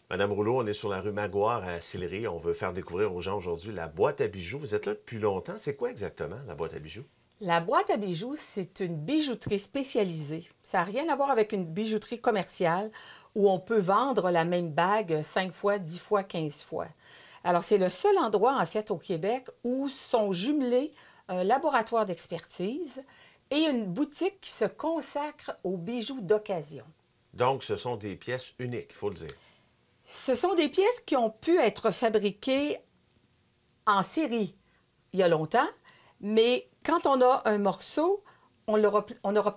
Madame Rouleau, on est sur la rue Maguire à Sillery. On veut faire découvrir aux gens aujourd'hui la boîte à bijoux. Vous êtes là depuis longtemps. C'est quoi exactement, la boîte à bijoux? La boîte à bijoux, c'est une bijouterie spécialisée. Ça n'a rien à voir avec une bijouterie commerciale où on peut vendre la même bague 5 fois, 10 fois, 15 fois. Alors, c'est le seul endroit, en fait, au Québec où sont jumelés un laboratoire d'expertise et une boutique qui se consacre aux bijoux d'occasion. Donc, ce sont des pièces uniques, il faut le dire. Ce sont des pièces qui ont pu être fabriquées en série il y a longtemps, mais quand on a un morceau, on n'aura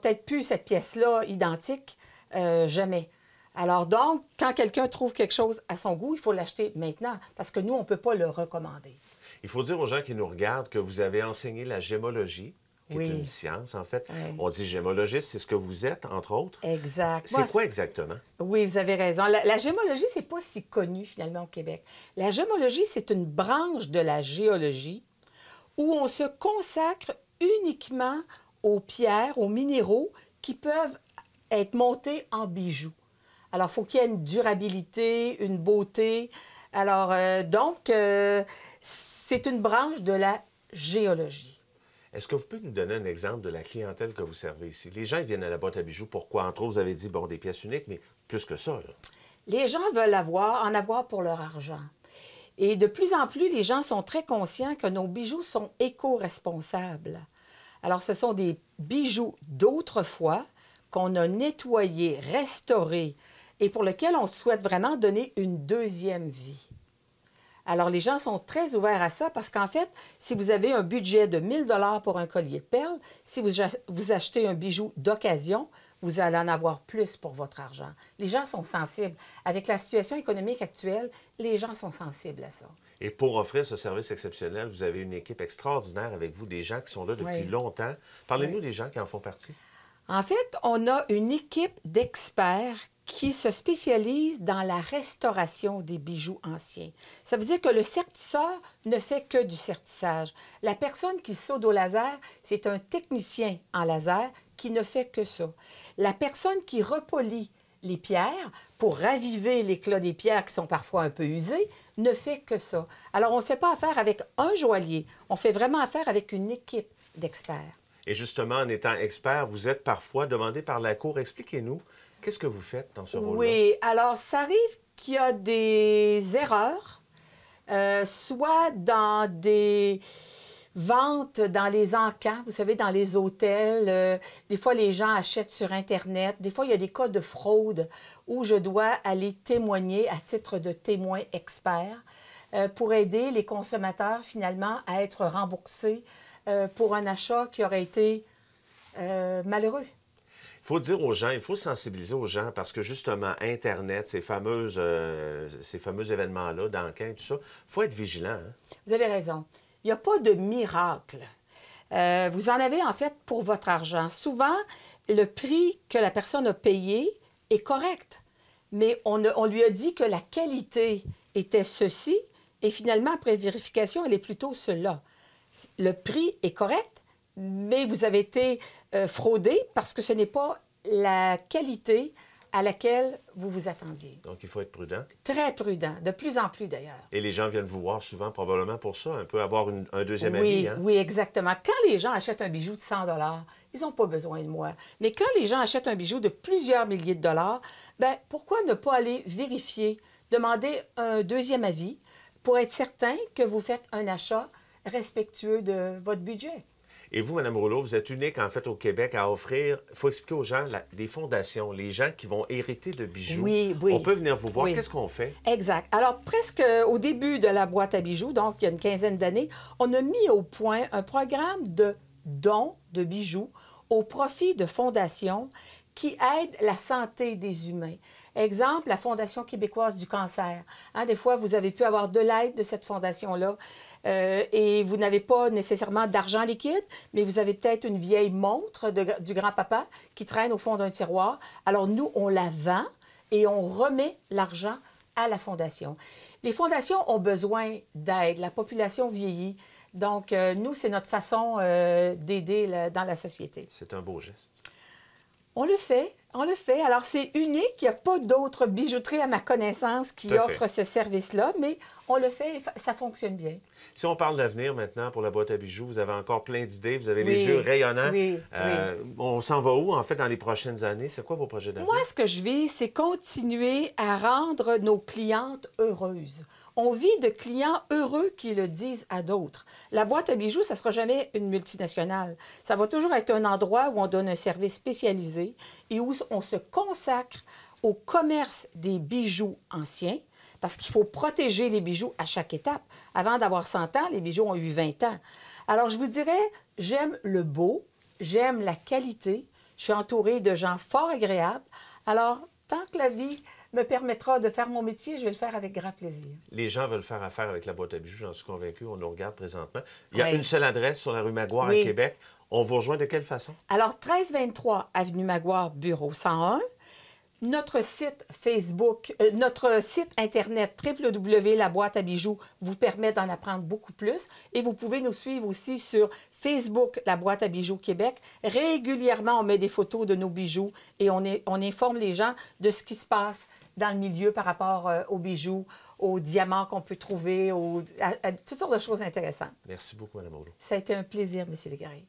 peut-être plus cette pièce-là identique, jamais. Alors donc, quand quelqu'un trouve quelque chose à son goût, il faut l'acheter maintenant, parce que nous, on ne peut pas le recommander. Il faut dire aux gens qui nous regardent que vous avez enseigné la gémologie, qui est une science, en fait. Oui. On dit gémologiste, c'est ce que vous êtes, entre autres. Exact. C'est quoi exactement? Oui, vous avez raison. La gémologie, c'est pas si connu, finalement, au Québec. La gémologie, c'est une branche de la géologie où on se consacre uniquement aux pierres, aux minéraux qui peuvent être montés en bijoux. Alors, il faut qu'il y ait une durabilité, une beauté. Alors, c'est une branche de la géologie. Est-ce que vous pouvez nous donner un exemple de la clientèle que vous servez ici? Les gens ils viennent à la boîte à bijoux. Pourquoi? Entre autres, vous avez dit, bon, des pièces uniques, mais plus que ça, là. Les gens veulent en avoir pour leur argent. Et de plus en plus, les gens sont très conscients que nos bijoux sont éco-responsables. Alors, ce sont des bijoux d'autrefois qu'on a nettoyés, restaurés et pour lesquels on souhaite vraiment donner une deuxième vie. Alors, les gens sont très ouverts à ça parce qu'en fait, si vous avez un budget de 1 000 pour un collier de perles, si vous achetez un bijou d'occasion, vous allez en avoir plus pour votre argent. Les gens sont sensibles. Avec la situation économique actuelle, les gens sont sensibles à ça. Et pour offrir ce service exceptionnel, vous avez une équipe extraordinaire avec vous, des gens qui sont là depuis longtemps. Parlez-nous des gens qui en font partie. En fait, on a une équipe d'experts qui se spécialise dans la restauration des bijoux anciens. Ça veut dire que le sertisseur ne fait que du sertissage. La personne qui soude au laser, c'est un technicien en laser qui ne fait que ça. La personne qui repolit les pierres pour raviver l'éclat des pierres qui sont parfois un peu usées ne fait que ça. Alors, on ne fait pas affaire avec un joaillier, on fait vraiment affaire avec une équipe d'experts. Et justement, en étant expert, vous êtes parfois demandé par la Cour. Expliquez-nous, qu'est-ce que vous faites dans ce rôle-là? Oui, alors ça arrive qu'il y a des erreurs, soit dans des ventes dans les encans, vous savez, dans les hôtels. Des fois, les gens achètent sur Internet. Des fois, il y a des cas de fraude où je dois aller témoigner à titre de témoin expert pour aider les consommateurs, finalement, à être remboursés pour un achat qui aurait été malheureux. Il faut dire aux gens, il faut sensibiliser aux gens parce que justement, Internet, ces fameux événements-là, d'enquête, tout ça, il faut être vigilant. Hein? Vous avez raison. Il n'y a pas de miracle. Vous en avez en fait pour votre argent. Souvent, le prix que la personne a payé est correct, mais on lui a dit que la qualité était ceci et finalement, après vérification, elle est plutôt cela. Le prix est correct, mais vous avez été fraudé parce que ce n'est pas la qualité à laquelle vous vous attendiez. Donc, il faut être prudent. Très prudent, de plus en plus d'ailleurs. Et les gens viennent vous voir souvent probablement pour ça, un peu avoir un deuxième avis. Hein? Oui, exactement. Quand les gens achètent un bijou de 100 ils n'ont pas besoin de moi. Mais quand les gens achètent un bijou de plusieurs milliers de dollars, bien, pourquoi ne pas aller vérifier, demander un deuxième avis pour être certain que vous faites un achat respectueux de votre budget? Et vous, Mme Rouleau, vous êtes unique, en fait, au Québec à offrir, il faut expliquer aux gens, des fondations, les gens qui vont hériter de bijoux. Oui. On peut venir vous voir. Oui. Qu'est-ce qu'on fait? Exact. Alors, presque au début de la boîte à bijoux, donc il y a une quinzaine d'années, on a mis au point un programme de dons de bijoux au profit de fondations qui aident la santé des humains. Exemple, la Fondation québécoise du cancer. Hein, des fois, vous avez pu avoir de l'aide de cette fondation-là et vous n'avez pas nécessairement d'argent liquide, mais vous avez peut-être une vieille montre du grand-papa qui traîne au fond d'un tiroir. Alors, nous, on la vend et on remet l'argent à la fondation. Les fondations ont besoin d'aide. La population vieillit. Donc, nous, c'est notre façon d'aider dans la société. C'est un beau geste. On le fait, on le fait. Alors, c'est unique. Il n'y a pas d'autres bijouteries à ma connaissance qui Tout à offrent ce service-là, mais on le fait et ça fonctionne bien. Si on parle d'avenir maintenant pour la boîte à bijoux, vous avez encore plein d'idées, vous avez Oui, les yeux rayonnants. oui, On s'en va où, en fait, dans les prochaines années? C'est quoi vos projets d'avenir? Moi, ce que je vis, c'est continuer à rendre nos clientes heureuses. On vit de clients heureux qui le disent à d'autres. La boîte à bijoux, ça ne sera jamais une multinationale. Ça va toujours être un endroit où on donne un service spécialisé et où on se consacre au commerce des bijoux anciens, parce qu'il faut protéger les bijoux à chaque étape. Avant d'avoir 100 ans, les bijoux ont eu 20 ans. Alors, je vous dirais, j'aime le beau, j'aime la qualité, je suis entourée de gens fort agréables. Alors, tant que la vie me permettra de faire mon métier, je vais le faire avec grand plaisir. Les gens veulent faire affaire avec la boîte à bijoux, j'en suis convaincu. On nous regarde présentement. Il y a Oui. une seule adresse sur la rue Maguire à Oui. Québec. On vous rejoint de quelle façon? Alors, 1323 Avenue Maguire, bureau 101. Notre site Facebook, notre site Internet www.laboîteabijoux vous permet d'en apprendre beaucoup plus. Et vous pouvez nous suivre aussi sur Facebook, La Boîte à bijoux Québec. Régulièrement, on met des photos de nos bijoux et on informe les gens de ce qui se passe dans le milieu par rapport aux bijoux, aux diamants qu'on peut trouver, à toutes sortes de choses intéressantes. Merci beaucoup, Mme Rouleau. Ça a été un plaisir, M. Légaré.